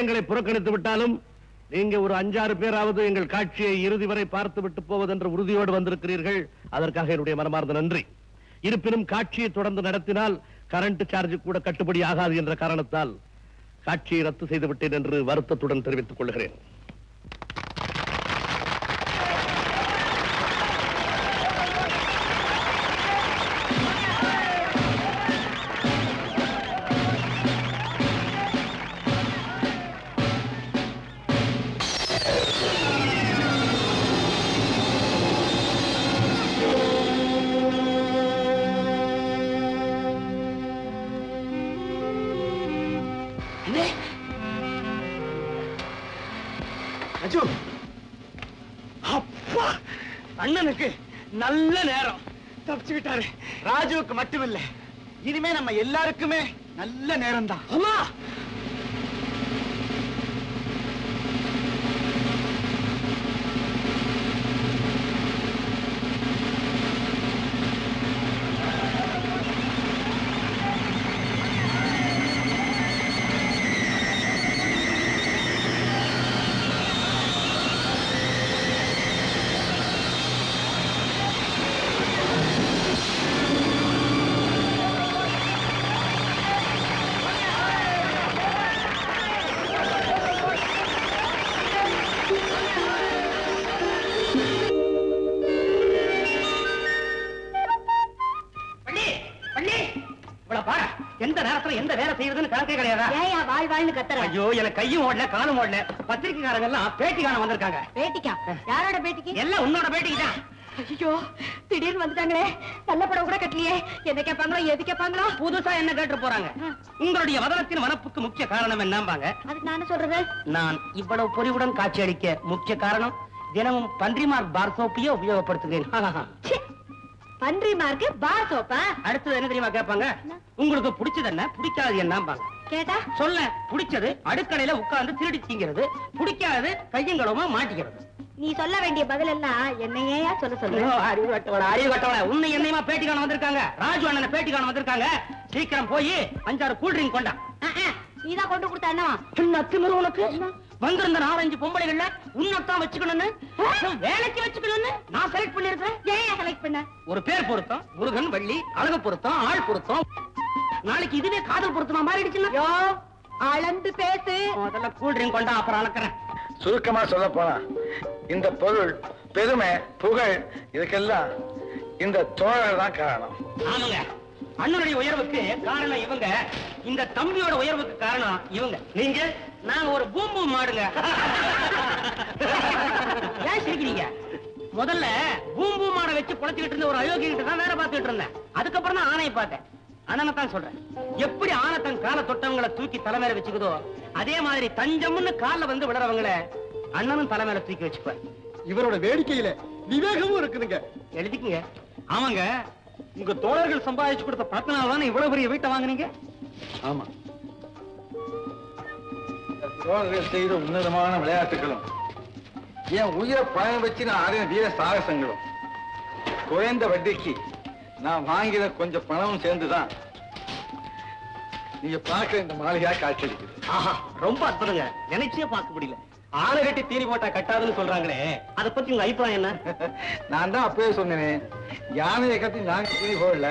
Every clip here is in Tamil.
எங்களை புறக்கணித்து விட்டாலும் நீங்க ஒரு 5-6 பேராவது எங்கள் காட்சியை இறுதி வரை பார்த்து விட்டு போவதென்ற உறுதியோடு வந்திருக்கிறீர்கள். அதற்காக என்னுடைய மனமார்ந்த நன்றி. இருப்பினும் காட்சியை தொடர்ந்து நடத்தினால் கரண்ட் சார்ஜ் கூட கட்டுப்படி ஆகாது என்ற காரணத்தால் காட்சியை ரத்து செய்து விட்டேன் என்று வருத்தத்துடன் தெரிவித்துக் கொள்கிறேன். அண்ணனுக்கு நல்ல நேரம் தப்பிச்சுக்கிட்டாரு. ராஜுவுக்கு மட்டுமில்ல, இனிமே நம்ம எல்லாருக்குமே நல்ல நேரம் தான். அம்மா எந்த நேரத்துல எந்த வேலை செய்யறதுன்னு கணக்கே கிடையாதா? ஏயா வாழ் வாழ்னு கத்துற? ஐயோ, எனக்கு கையும் ஓடல காலும் ஓடல. பத்திரிக்கைக்காரங்க எல்லாம் பேட்டி காண வந்திருக்காங்க. பேட்டிக்கா? யாரோட பேட்டிக்கு? எல்லாம் உன்னோட பேட்டிக்கு தான். ஐயோ, திடீர்னு வந்துட்டாங்களே. நல்ல படம் கூட கட்டலையே. என்ன கேட்பாங்களோ எது கேட்பாங்களோ? புதுசா என்ன கேட்டு போறாங்க? உங்களுடைய வதனத்தின் வனப்புக்கு முக்கிய காரணம் என்னம்பாங்க? அதுக்கு நான் சொல்றது, நான் இவ்வளவு பொறிவுடன் காட்சி அளிக்க முக்கிய காரணம் தினமும் பன்றிமார்க் பார் சோப்பையே உபயோகப்படுத்துகிறேன். பன்றி மார்க்கு பார் சோப்பா? அடுத்தது என்ன தெரியுமா கேட்பாங்க? உங்களுக்கு பிடிச்சது என்ன, பிடிக்காது என்னம்பாங்க. கேட்டா சொல்ல, பிடிச்சது அடுக்கலையில உட்கார்ந்து திருடி திங்கிறது, பிடிக்காது கையங்களமா மாட்டிக்கிறது. நீ சொல்ல வேண்டிய பதில் எல்லாம் என்னையே சொல்ல சொல்லு. அறிவு கட்டவள உன்னை என்னையுமா பேட்டி காண வந்திருக்காங்க. ராஜு அண்ணனை பேட்டி காண வந்திருக்காங்க. சீக்கிரம் போய் 5-6 கூல்ட்ரிங்க் கொண்டா. நீதான் கொண்டு கொடுத்த அண்ணா. என்ன திமிரு உனக்கு? வந்திருந்த 4-5 பொம்பளைகள்ல உன்னத்தான் வச்சுக்கணும்னு, வேலைக்கு வச்சுக்கணும்னு நான் செலக்ட் பண்ணிருக்கேன். ஏன் செலக்ட் பண்ண? ஒரு பேர் பொருத்தம், முருகன், வள்ளி, அழகு பொருத்தம், ஆள் பொருத்தம். நாளைக்கு இதுவே காதல் பொருத்தமா மாறிடுச்சுன்னா அளந்து பேசு. முதல்ல கூல்ட்ரிங்க் கொண்டா, அப்புறம் அளக்கிறேன். சுருக்கமா சொல்ல போனா இந்த பொருள், பெருமை, புகழ் இதுக்கெல்லாம் இந்த தோழர் தான் காரணம். ஆமாங்க, அண்ணனுடைய உயர்வுக்கு காரணம் இவங்க, இந்த தம்பியோட உயர்வுக்கு காரணம் இவங்க. நீங்க நாங்க ஒரு பூம்பு மாடுங்க. ஏன் சிரிக்கிறீங்க? முதல்ல பூம்பு மாடை வச்சு குழச்சிக்கிட்டு இருந்த ஒரு அயோக்கிய கிட்ட தான் வேலை பார்த்துட்டு இருந்தேன். அதுக்கப்புறம் தான் ஆணையை பார்த்தேன். அண்ணனை தான் சொல்றேன். எப்படி ஆனை தன் கால தொட்டவங்களை தூக்கி தலைமையில வச்சுக்குதோ, அதே மாதிரி தஞ்சம்னு காலில் வந்து விடுறவங்களை அண்ணனும் தலைமையில தூக்கி வச்சுக்குவேன். இவரோட வேடிக்கையில விவேகமும் இருக்குதுங்க. எழுதிக்குங்க. ஆமாங்க, உங்க தோழர்கள் சம்பாதிச்சு கொடுத்த பணத்தினால தானே இவ்வளவு பெரிய வீட்டை வாங்குனீங்க. ஆமா, தோழர்கள் செய்த உன்னதமான விளையாட்டுகளும், என் உயிரை பணம் வச்சு நான் ஆடின வீர சாகசங்களும், குறைந்த வட்டிக்கு நான் வாங்கின கொஞ்சம் பணமும் சேர்ந்துதான் நீங்க பார்க்க இந்த மாளிகையா காட்சியளிக்குது. ஆஹா, ரொம்ப அற்புதங்க. நினைச்சே பார்க்க முடியல. ஆளை கட்டி தீனி போட்டா கட்டாதுன்னு சொல்றாங்களே, அதை பத்தி உங்க அபிப்பிராயம் என்ன? நான் தான் அப்பவே சொன்னேன், யானையை கட்டி நாங்க தீனி போடல,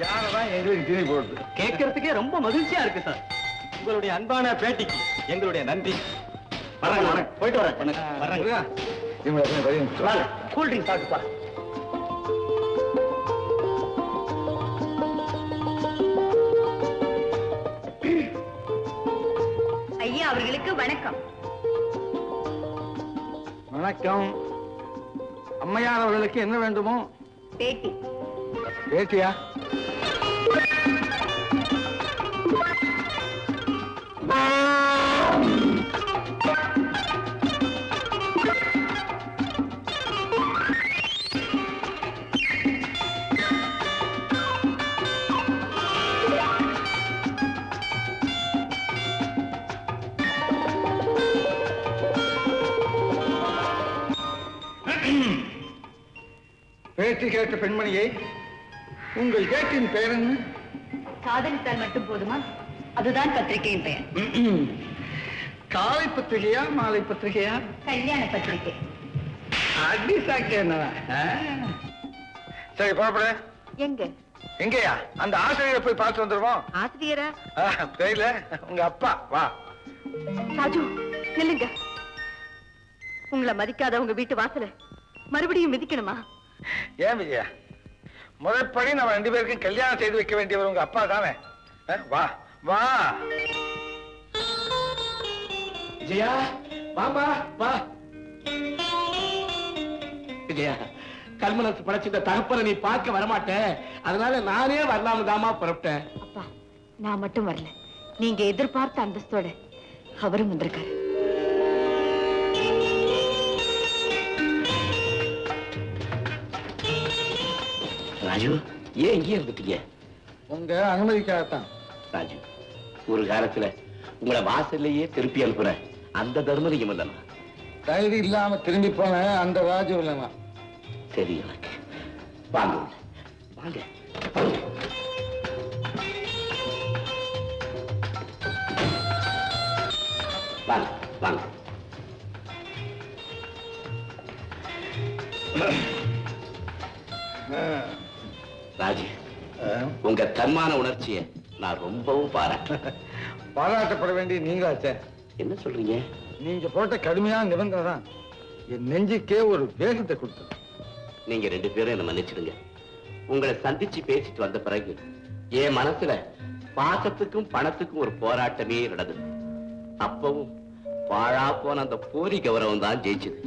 யானை தான் எங்களுக்கு தீனி போடுது. கேட்கறதுக்கே ரொம்ப மகிழ்ச்சியா இருக்கு சார். உங்களுடைய அன்பான பேட்டிக்கு எங்களுடைய நன்றி. போயிட்டு வரேன். கூல்ட்ரிங்க் சாப்பிட்டுப்பா. ஐயா அவர்களுக்கு வணக்கம். வணக்கம். அம்மையார் அவர்களுக்கு என்ன வேண்டுமோ? பேட்டி. பேட்டியா? பேட்டி கேட்ட பெண்மணியை, உங்கள் கேட்டின் பெயர் என்ன? காதலித்தால் மட்டும் போதுமா? அதுதான் பத்திரிகையின் பெயர். காலை பத்திரிகையா மாலை பத்திரிகையா? கல்யாண பத்திரிகை. அடி சாக்கு என்னவா? சரி புறப்படு. எங்க? எங்கயா? அந்த ஆசிரியரை போய் பார்த்து வந்துருவோம். ஆசிரியரா? தெரியல, உங்க அப்பா. வா ராஜு, நில்லுங்க. உங்களை மதிக்காத உங்க வீட்டு வாசல மறுபடியும் மிதிக்கணுமா? ஏன் விஜயா, முதற்படி நம்ம 2 பேருக்கும் கல்யாணம் செய்து வைக்க வேண்டியவர் உங்க அப்பா தானே. வா வா விஜயா, வாமா வா. விஜயா, கல்மனசு படைச்சிட்ட தகப்பனை நீ பார்க்க வரமாட்ட, அதனால நானே வரலாம்னு தாமா புறப்பட்டேன். அப்பா, நான் மட்டும் வரல, நீங்க எதிர்பார்த்த அந்தஸ்தோட அவரும் வந்திருக்காரு. ராஜு, ஏன் இங்கே இருந்துட்டீங்க? உங்க அனுமதிக்காகத்தான். ராஜு, ஒரு காலத்துல உங்களை வாசல்லையே திருப்பி அனுப்புற அந்த தர்மலிங்கம் இல்லைன்னா தைரியம் இல்லாம திரும்பி போன அந்த ராஜு இல்லைன்னா. சரி, எனக்கு வாங்க வாங்க. வாங்க வாங்க. ராஜு, உங்க தன்மான உணர்ச்சியை நான் ரொம்பவும் பாராட்டப்பட வேண்டிய நீங்களாச்சே. என்ன சொல்றீங்க? நீங்க போட்ட கடுமையான நிபந்தனை தான் என் நெஞ்சுக்கே ஒரு வேகத்தை கொடுத்தது. நீங்க 2 பேரும் என்ன மன்னிச்சிடுங்க. உங்களை சந்திச்சு பேசிட்டு வந்த பிறகு என் மனசுல பாசத்துக்கும் பணத்துக்கும் ஒரு போராட்டமே நடந்தது. அப்பவும் பாழா போன அந்த போரி கௌரவம் தான் ஜெயிச்சது.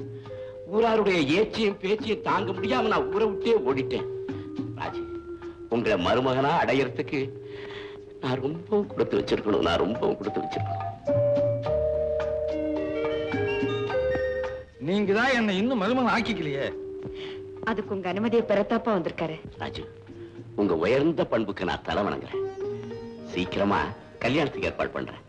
ஊராருடைய ஏச்சியும் பேச்சையும் தாங்க முடியாம நான் ஊரை விட்டே ஓடிட்டேன். ராஜி, உங்களை மருமகனா அடையறதுக்கு நான் ரொம்பவும் கொடுத்து வச்சிருக்கணும். நான் ரொம்பவும் கொடுத்து வச்சிருக்கணும். நீங்க தான் என்ன இன்னும் மருமகன் ஆக்கிக்கலையே. அதுக்கு உங்க அனுமதியை பெறத்தாப்பா வந்திருக்காரு. ராஜு, உங்க உயர்ந்த பண்புக்கு நான் தலை வணங்குறேன். சீக்கிரமா கல்யாணத்துக்கு ஏற்பாடு பண்றேன்.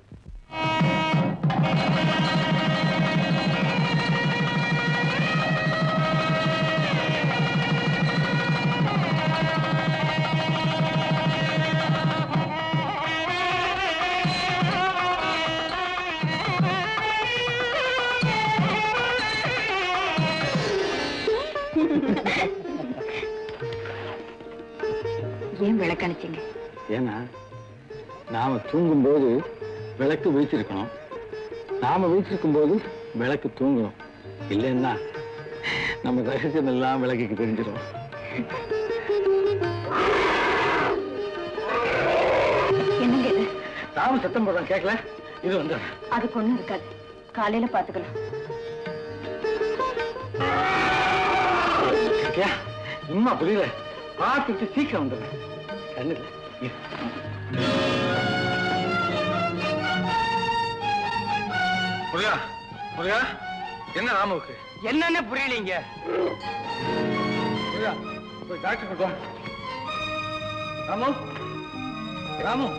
ஏன் விளக்கணிச்சீங்க? ஏன்னா நாம தூங்கும் போது விளக்கு வீச்சிருக்கணும், நாம வீச்சிருக்கும் போது விளக்கு தூங்கணும். இல்லைன்னா நம்ம ரகசியம் எல்லாம் விளக்குக்கு தெரிஞ்சிடும். என்னங்க இது? நாம சத்தம் போடுறோம், கேட்கல? இது வந்து அதுக்கு ஒண்ணும் இருக்காது, காலையில பாத்துக்கலாம். சும்மா புரியல, பார்த்துட்டு சீக்கிரம் வந்துடுறேன். கண்ணுல முருகா, முருகா, என்ன ராமுக்கு என்னன்னு புரியலீங்க. முருகா, போய் டாக்டர் கொடுத்தோம். ராமு, ராமு.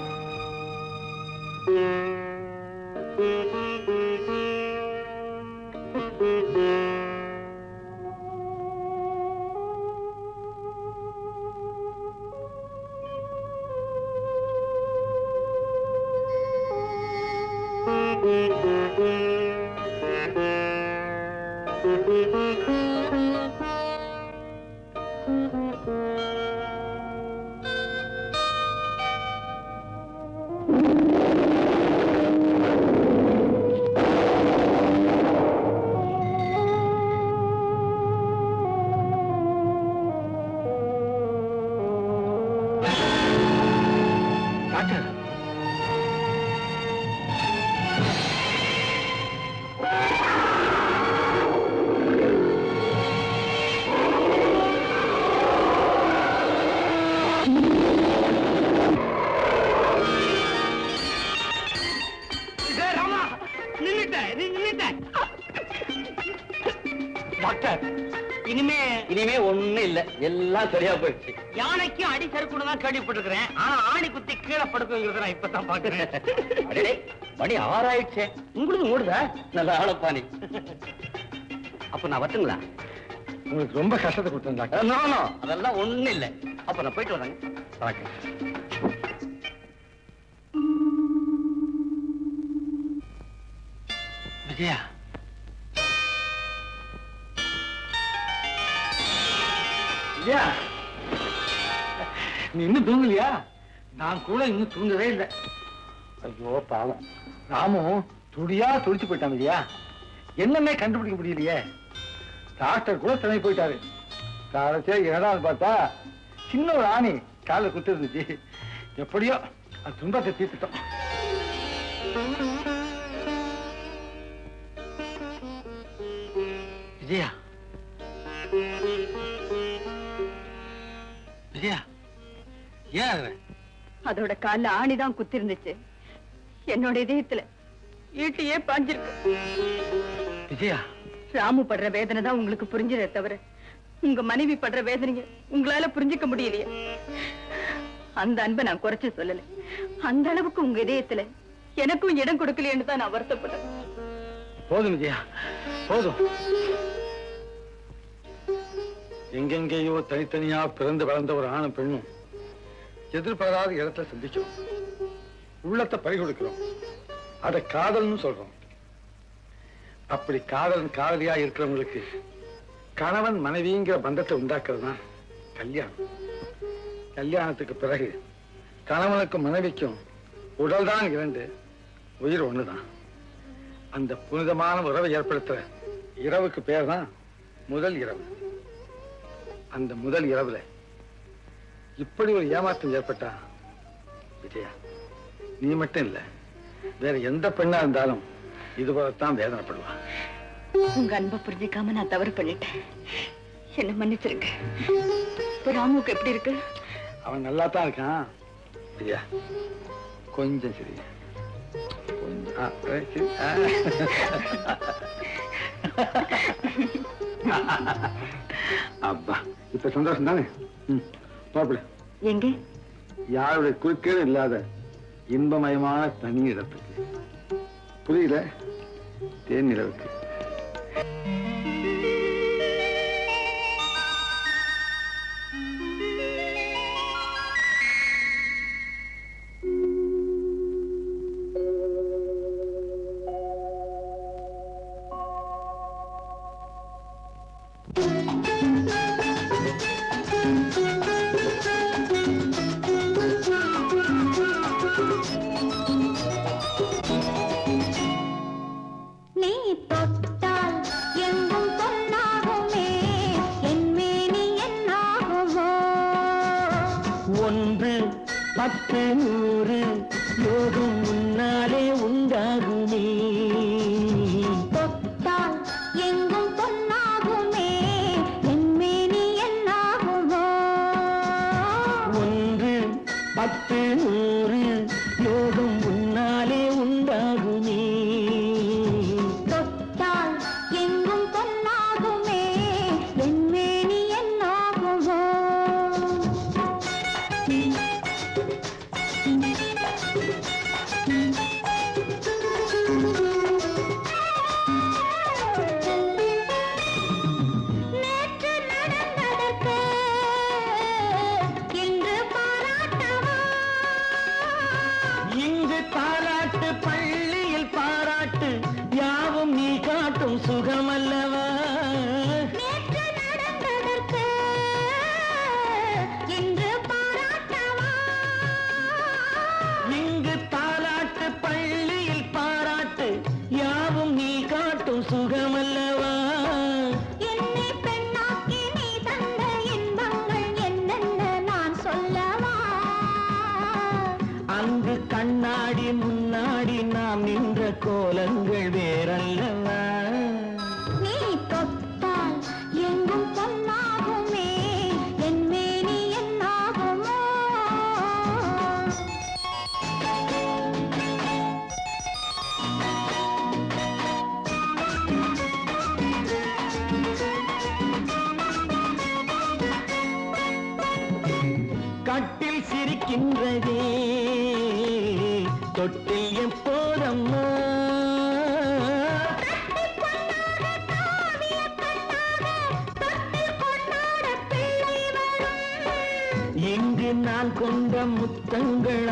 இனிமே ஒண்ணும் இல்ல, எல்லாம் சரியா போயிடுச்சு. யானைக்கும் அடி சறுக்குன்னு தான் கேள்விப்பட்டிருக்கிறேன். ஆனா ஆணி குத்தி கீழே படுக்குங்கிறது நான் இப்பதான் பாக்குறேன். மணி 6 ஆயிடுச்சே. உங்களுக்கு ஓடுதா? நல்ல ஆளப்பாணி. அப்ப நான் வரட்டுங்களா? உங்களுக்கு ரொம்ப கஷ்டத்தை கொடுத்தேன் டாக்டர். அதெல்லாம் ஒண்ணும் இல்ல. அப்ப நான் போயிட்டு வரேங்க. வணக்கம். விஜயா, விஜயா, நீ இன்னும் தூங்கலையா? நான் கூட இன்னும் தூங்கவே இல்லை. ஐயோ பாவம், ராமும் துடியா துடிச்சு போயிட்டான் விஜயா. என்னன்னே கண்டுபிடிக்க முடியலையே. டாக்டர் கூட துணை போயிட்டாரு. காலத்தே ஏதாவது பார்த்தா சின்ன ஒரு ஆணி காலில் குத்து இருந்துச்சு. எப்படியோ அது துன்பத்தை தீர்த்துட்டோம். விஜயா, விஜயா, ஏன் அதோட கால்ல ஆணிதான் குத்தி இருந்துச்சு. என்னோட இதயத்துல ஈட்டியே பாஞ்சிருக்கு. விஜயா, ராமு படுற வேதனை தான் உங்களுக்கு புரிஞ்சதே தவிர உங்க மனைவி படுற வேதனைய உங்களால புரிஞ்சுக்க முடியலையே. அந்த அன்பை நான் குறைச்சு சொல்லல. அந்த அளவுக்கு உங்க இதயத்துல எனக்கும் இடம் கொடுக்கலையேன்னு தான் நான் வருத்தப்பட்டேன். போதும் விஜயா, போதும். எங்கெங்கேயோ தனித்தனியா பிறந்து வளர்ந்த ஒரு ஆணும் பெண்ணும் எதிர்பாராத இடத்துல சந்திக்கிறோம். உள்ளத்தை பறிகொடுக்கிறோம். அதை காதல்னு சொல்றோம். அப்படி காதலியா இருக்கிறவங்களுக்கு கணவன் மனைவிங்கிற பந்தத்தை உண்டாக்குறது தான் கல்யாணம். கல்யாணத்துக்கு பிறகு கணவனுக்கும் மனைவிக்கும் உடல் தான் இரண்டு, உயிர் ஒண்ணுதான். அந்த புனிதமான உறவை ஏற்படுத்துற இரவுக்கு பேர் தான் முதல் இரவு. அந்த முதல் இரவுல இப்படி ஒரு ஏமாற்றம் ஏற்பட்டா விஜயா, நீ மட்டும் இல்ல, வேற எந்த பெண்ணா இருந்தாலும் இதுபோலத்தான் வேதனைப்படுவா. உங்க அன்பை புரிஞ்சுக்காம நான் தவறு பண்ணிட்டேன். என்ன மன்னிச்சிருங்க. ராமுக்கு எப்படி இருக்கு? அவன் நல்லா தான் இருக்கான் விஜயா. கொஞ்சம் சரி, அப்பா இப்ப சந்தோஷம் தானே? எங்க யாருடைய குறுக்கேடும் இல்லாத இன்பமயமான தனி இடத்துக்கு, புரியல, தேனிலவுக்கு.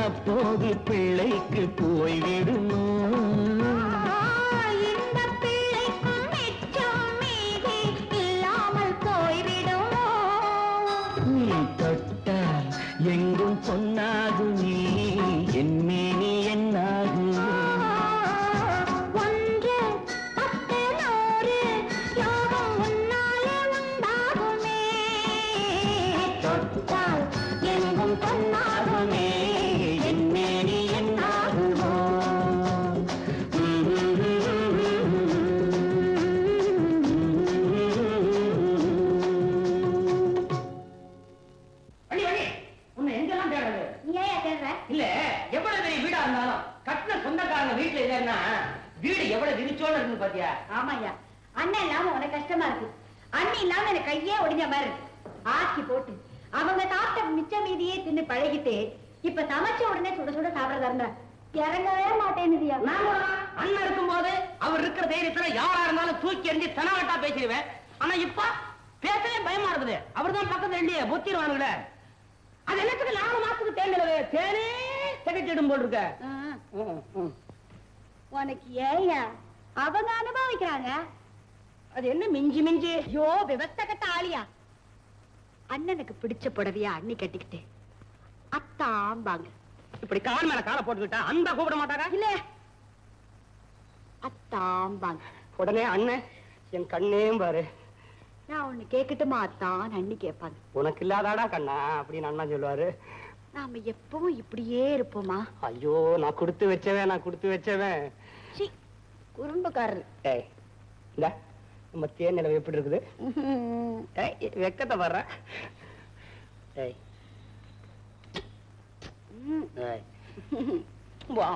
அப்போது பிள்ளைக்கு போய்விடுமோ? இந்த இருக்கு பாத்தியா? ஆமாய்யா, அண்ணன் இல்லாம உனக்கு கஷ்டமா இருக்கு. அண்ணி இல்லாம எனக்கு கையே ஒடிஞ்ச மாதிரி இருக்கு. ஆக்கி போட்டு அவங்க சாப்பிட்ட மிச்ச மீதியே தின்னு பழகிட்டு இப்ப சமைச்ச உடனே சுட சுட சாப்பிடறதா இருந்தா இறங்கவே மாட்டேன்னுதியா. அண்ணன் இருக்கும் போது அவர் இருக்கிற தைரியத்துல யாரா இருந்தாலும் தூக்கி எறிஞ்சு தனவட்டா பேசிடுவேன். ஆனா இப்ப பேசவே பயமா இருக்குது. அவர் தான் பக்கத்துல இல்லையே, புத்திடுவானுங்களே. அது என்னத்துக்கு 4 மாசத்துக்கு தேங்கலவே தேனே திகட்டிடும் போல் இருக்க. உனக்கு ஏயா அவங்க அனுபவிக்கிறாங்க. அது என்ன மிஞ்சி மிஞ்சி? ஐயோ விவஸ்த கட்ட ஆளியா. அண்ணனுக்கு பிடிச்ச புடவையா அண்ணி கட்டிக்கிட்டு அத்தாம்பாங்க. இப்படி கால் மேல காலை போட்டுக்கிட்டா அந்த கூப்பிட மாட்டாரா? இல்ல அத்தாம்பாங்க. உடனே அண்ணன் என் கண்ணேம் பாரு. நான் ஒண்ணு கேட்கட்டுமா அத்தான் அண்ணி கேட்பாங்க. உனக்கு இல்லாதாடா கண்ணா அப்படின்னு அண்ணா சொல்லுவாரு. நாம எப்பவும் இப்படியே இருப்போமா? ஐயோ நான் கொடுத்து வச்சவன். சி குறும்புக்காரரு. ஏய் இந்த நம்ம தேன் நிலவு எப்படி இருக்குது? ஏய் வெக்கத்தை வர்ற. ஏய் ஏய் வா.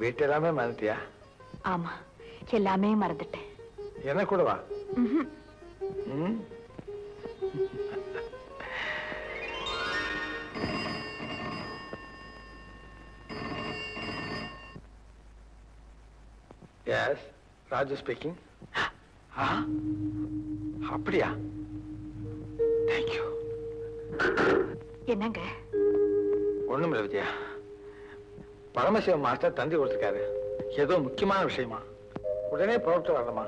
வீட்டு எல்லாமே மறந்துட்டியா? ஆமா, எல்லாமே மறந்துட்டேன். என்ன கூடவா? Yes, Raju speaking. அப்படியா? தேங்க்யூ. என்னங்க? ஒண்ணும் இல்லை விஜயா, பரமசிவம் மாஸ்டர் தந்தி கொடுத்துருக்காரு. ஏதோ முக்கியமான விஷயமா, உடனே புறப்பட்டு வரணுமா?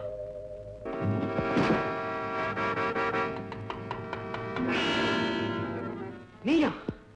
நீயா?